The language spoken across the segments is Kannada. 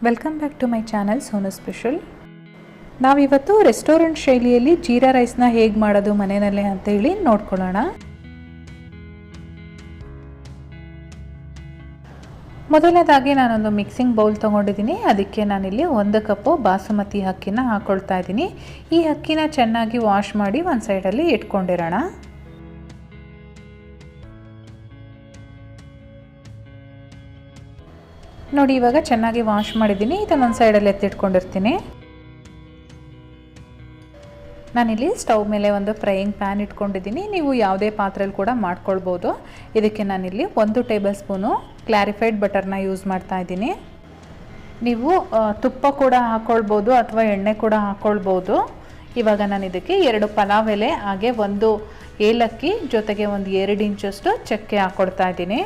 Welcome back to my channel Sonu special. ನಾವಿವತ್ತು ರೆಸ್ಟೋರೆಂಟ್ ಶೈಲಿಯಲ್ಲಿ ಜೀರಾ ರೈಸ್ನ ಹೇಗೆ ಮಾಡೋದು ಮನೆಯಲ್ಲೇ ಅಂತ ಹೇಳಿ ನೋಡ್ಕೊಳ್ಳೋಣ. ಮೊದಲನೇದಾಗಿ ನಾನೊಂದು ಮಿಕ್ಸಿಂಗ್ ಬೌಲ್ ತೊಗೊಂಡಿದ್ದೀನಿ. ಅದಕ್ಕೆ ನಾನಿಲ್ಲಿ 1 ಕಪ್ಪು ಬಾಸುಮತಿ ಅಕ್ಕಿನ ಹಾಕ್ಕೊಳ್ತಾ ಇದ್ದೀನಿ. ಈ ಅಕ್ಕಿನ ಚೆನ್ನಾಗಿ ವಾಶ್ ಮಾಡಿ ಒಂದು ಸೈಡಲ್ಲಿ ಇಟ್ಕೊಂಡಿರೋಣ. ನೋಡಿ, ಇವಾಗ ಚೆನ್ನಾಗಿ ವಾಶ್ ಮಾಡಿದ್ದೀನಿ. ಇದನ್ನೊಂದು ಸೈಡಲ್ಲಿ ಎತ್ತಿಟ್ಕೊಂಡಿರ್ತೀನಿ. ನಾನಿಲ್ಲಿ ಸ್ಟವ್ ಮೇಲೆ ಒಂದು ಫ್ರೈಯಿಂಗ್ ಪ್ಯಾನ್ ಇಟ್ಕೊಂಡಿದ್ದೀನಿ. ನೀವು ಯಾವುದೇ ಪಾತ್ರೆಯಲ್ಲಿ ಕೂಡ ಮಾಡ್ಕೊಳ್ಬೋದು. ಇದಕ್ಕೆ ನಾನಿಲ್ಲಿ 1 ಟೇಬಲ್ ಸ್ಪೂನು ಕ್ಲಾರಿಫೈಡ್ ಬಟರ್ನ ಯೂಸ್ ಮಾಡ್ತಾ ಇದ್ದೀನಿ. ನೀವು ತುಪ್ಪ ಕೂಡ ಹಾಕ್ಕೊಳ್ಬೋದು ಅಥವಾ ಎಣ್ಣೆ ಕೂಡ ಹಾಕ್ಕೊಳ್ಬೋದು. ಇವಾಗ ನಾನು ಇದಕ್ಕೆ 2 ಪಲಾವ್ ಎಲೆ ಹಾಗೆ 1 ಏಲಕ್ಕಿ ಜೊತೆಗೆ ಒಂದು 2 ಇಂಚಷ್ಟು ಚಕ್ಕೆ ಹಾಕ್ಕೊಳ್ತಾ ಇದ್ದೀನಿ.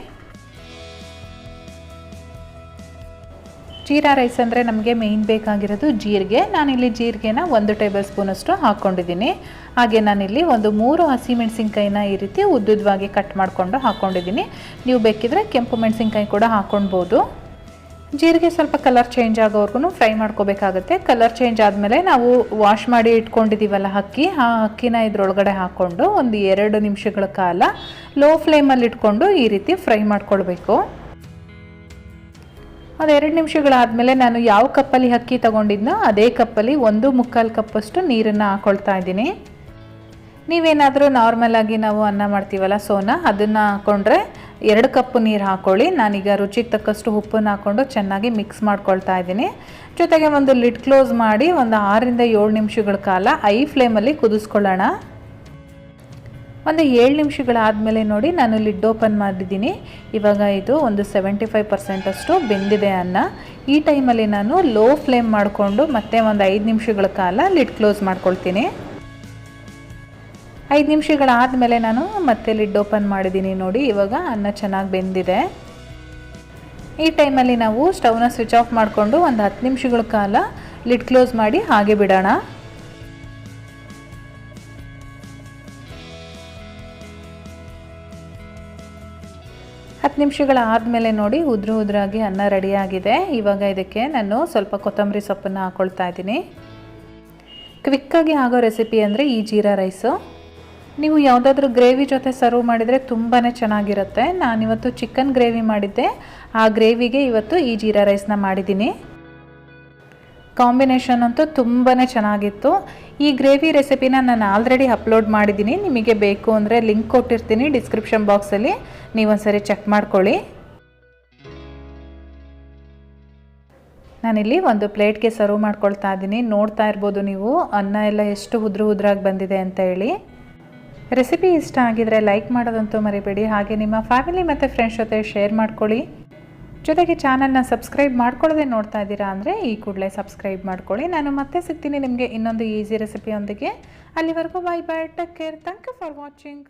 ಜೀರಾ ರೈಸ್ ಅಂದರೆ ನಮಗೆ ಮೇಯ್ನ್ ಬೇಕಾಗಿರೋದು ಜೀರಿಗೆ. ನಾನಿಲ್ಲಿ ಜೀರಿಗೆನ 1 ಟೇಬಲ್ ಸ್ಪೂನಷ್ಟು ಹಾಕ್ಕೊಂಡಿದ್ದೀನಿ. ಹಾಗೆ ನಾನಿಲ್ಲಿ ಒಂದು 3 ಹಸಿಮೆಣಸಿನ್ಕಾಯಿನ ಈ ರೀತಿ ಉದ್ದುದ್ದವಾಗಿ ಕಟ್ ಮಾಡಿಕೊಂಡು ಹಾಕ್ಕೊಂಡಿದ್ದೀನಿ. ನೀವು ಬೇಕಿದ್ರೆ ಕೆಂಪು ಮೆಣಸಿನ್ಕಾಯಿ ಕೂಡ ಹಾಕ್ಕೊಳ್ಬೋದು. ಜೀರಿಗೆ ಸ್ವಲ್ಪ ಕಲರ್ ಚೇಂಜ್ ಆಗೋವರೆಗೂ ಫ್ರೈ ಮಾಡ್ಕೋಬೇಕಾಗುತ್ತೆ. ಕಲರ್ ಚೇಂಜ್ ಆದಮೇಲೆ ನಾವು ವಾಶ್ ಮಾಡಿ ಇಟ್ಕೊಂಡಿದ್ದೀವಲ್ಲ ಅಕ್ಕಿ, ಆ ಅಕ್ಕಿನ ಇದರೊಳಗಡೆ ಹಾಕ್ಕೊಂಡು ಒಂದು 2 ನಿಮಿಷಗಳ ಕಾಲ ಲೋ ಫ್ಲೇಮಲ್ಲಿ ಇಟ್ಕೊಂಡು ಈ ರೀತಿ ಫ್ರೈ ಮಾಡ್ಕೊಳ್ಬೇಕು. ಒಂದು 2 ನಿಮಿಷಗಳಾದಮೇಲೆ ನಾನು ಯಾವ ಕಪ್ಪಲ್ಲಿ ಅಕ್ಕಿ ತೊಗೊಂಡಿದ್ನೋ ಅದೇ ಕಪ್ಪಲ್ಲಿ 1/4 ಕಪ್ಪಷ್ಟು ನೀರನ್ನು ಹಾಕ್ಕೊಳ್ತಾ ಇದ್ದೀನಿ. ನೀವೇನಾದರೂ ನಾರ್ಮಲಾಗಿ ನಾವು ಅನ್ನ ಮಾಡ್ತೀವಲ್ಲ ಸೋನಾ, ಅದನ್ನು ಹಾಕ್ಕೊಂಡ್ರೆ 2 ಕಪ್ಪು ನೀರು ಹಾಕ್ಕೊಳ್ಳಿ. ನಾನೀಗ ರುಚಿಗೆ ತಕ್ಕಷ್ಟು ಉಪ್ಪನ್ನು ಹಾಕ್ಕೊಂಡು ಚೆನ್ನಾಗಿ ಮಿಕ್ಸ್ ಮಾಡ್ಕೊಳ್ತಾ ಇದ್ದೀನಿ. ಜೊತೆಗೆ ಒಂದು ಲಿಡ್ ಕ್ಲೋಸ್ ಮಾಡಿ ಒಂದು 6ರಿಂದ 7 ನಿಮಿಷಗಳ ಕಾಲ ಐ ಫ್ಲೇಮಲ್ಲಿ ಕುದಿಸ್ಕೊಳ್ಳೋಣ. ಒಂದು 7 ನಿಮಿಷಗಳಾದಮೇಲೆ ನೋಡಿ, ನಾನು ಲಿಡ್ ಓಪನ್ ಮಾಡಿದ್ದೀನಿ. ಇವಾಗ ಇದು ಒಂದು 75% ಅಷ್ಟು ಬೆಂದಿದೆ ಅನ್ನ. ಈ ಟೈಮಲ್ಲಿ ನಾನು ಲೋ ಫ್ಲೇಮ್ ಮಾಡಿಕೊಂಡು ಮತ್ತೆ ಒಂದು 5 ನಿಮಿಷಗಳ ಕಾಲ ಲಿಡ್ ಕ್ಲೋಸ್ ಮಾಡ್ಕೊಳ್ತೀನಿ. 5 ನಿಮಿಷಗಳಾದಮೇಲೆ ನಾನು ಮತ್ತೆ ಲಿಡ್ ಓಪನ್ ಮಾಡಿದ್ದೀನಿ. ನೋಡಿ, ಇವಾಗ ಅನ್ನ ಚೆನ್ನಾಗಿ ಬೆಂದಿದೆ. ಈ ಟೈಮಲ್ಲಿ ನಾವು ಸ್ಟವ್ನ ಸ್ವಿಚ್ ಆಫ್ ಮಾಡಿಕೊಂಡು ಒಂದು 10 ನಿಮಿಷಗಳ ಕಾಲ ಲಿಡ್ ಕ್ಲೋಸ್ ಮಾಡಿ ಹಾಗೆ ಬಿಡೋಣ. 10 ನಿಮಿಷಗಳಾದಮೇಲೆ ನೋಡಿ, ಉದ್ರಾಗಿ ಅನ್ನ ರೆಡಿಯಾಗಿದೆ. ಇವಾಗ ಇದಕ್ಕೆ ನಾನು ಸ್ವಲ್ಪ ಕೊತ್ತಂಬರಿ ಸೊಪ್ಪನ್ನು ಹಾಕ್ಕೊಳ್ತಾ ಇದ್ದೀನಿ. ಕ್ವಿಕ್ಕಾಗಿ ಆಗೋ ರೆಸಿಪಿ ಅಂದರೆ ಈ ಜೀರಾ ರೈಸು. ನೀವು ಯಾವುದಾದ್ರೂ ಗ್ರೇವಿ ಜೊತೆ ಸರ್ವ್ ಮಾಡಿದರೆ ತುಂಬಾ ಚೆನ್ನಾಗಿರುತ್ತೆ. ನಾನಿವತ್ತು ಚಿಕನ್ ಗ್ರೇವಿ ಮಾಡಿದ್ದೆ. ಆ ಗ್ರೇವಿಗೆ ಇವತ್ತು ಈ ಜೀರಾ ರೈಸ್ನ ಮಾಡಿದ್ದೀನಿ. ಕಾಂಬಿನೇಷನ್ ಅಂತೂ ತುಂಬಾ ಚೆನ್ನಾಗಿತ್ತು. ಈ ಗ್ರೇವಿ ರೆಸಿಪಿನ ನಾನು ಆಲ್ರೆಡಿ ಅಪ್ಲೋಡ್ ಮಾಡಿದ್ದೀನಿ. ನಿಮಗೆ ಬೇಕು ಅಂದರೆ ಲಿಂಕ್ ಕೊಟ್ಟಿರ್ತೀನಿ ಡಿಸ್ಕ್ರಿಪ್ಷನ್ ಬಾಕ್ಸಲ್ಲಿ, ನೀವೊಂದ್ಸರಿ ಚೆಕ್ ಮಾಡ್ಕೊಳ್ಳಿ. ನಾನಿಲ್ಲಿ ಒಂದು ಪ್ಲೇಟ್ಗೆ ಸರ್ವ್ ಮಾಡ್ಕೊಳ್ತಾ ಇದ್ದೀನಿ. ನೋಡ್ತಾ ಇರ್ಬೋದು ನೀವು ಅನ್ನ ಎಲ್ಲ ಎಷ್ಟು ಉದ್ರಾಗಿ ಬಂದಿದೆ ಅಂತ ಹೇಳಿ. ರೆಸಿಪಿ ಇಷ್ಟ ಆಗಿದರೆ ಲೈಕ್ ಮಾಡೋದಂತೂ ಮರಿಬೇಡಿ. ಹಾಗೆ ನಿಮ್ಮ ಫ್ಯಾಮಿಲಿ ಮತ್ತು ಫ್ರೆಂಡ್ಸ್ ಜೊತೆ ಶೇರ್ ಮಾಡ್ಕೊಳ್ಳಿ. ಜೊತೆಗೆ ಚಾನಲ್ನ ಸಬ್ಸ್ಕ್ರೈಬ್ ಮಾಡ್ಕೊಳ್ಳದೆ ನೋಡ್ತಾ ಇದ್ದೀರಾ ಅಂದರೆ ಈ ಕೂಡಲೇ ಸಬ್ಸ್ಕ್ರೈಬ್ ಮಾಡ್ಕೊಳ್ಳಿ. ನಾನು ಮತ್ತೆ ಸಿಗ್ತೀನಿ ನಿಮಗೆ ಇನ್ನೊಂದು ಈಸಿ ರೆಸಿಪಿಯೊಂದಿಗೆ. ಅಲ್ಲಿವರೆಗೂ bye bye, take care, thank you for watching.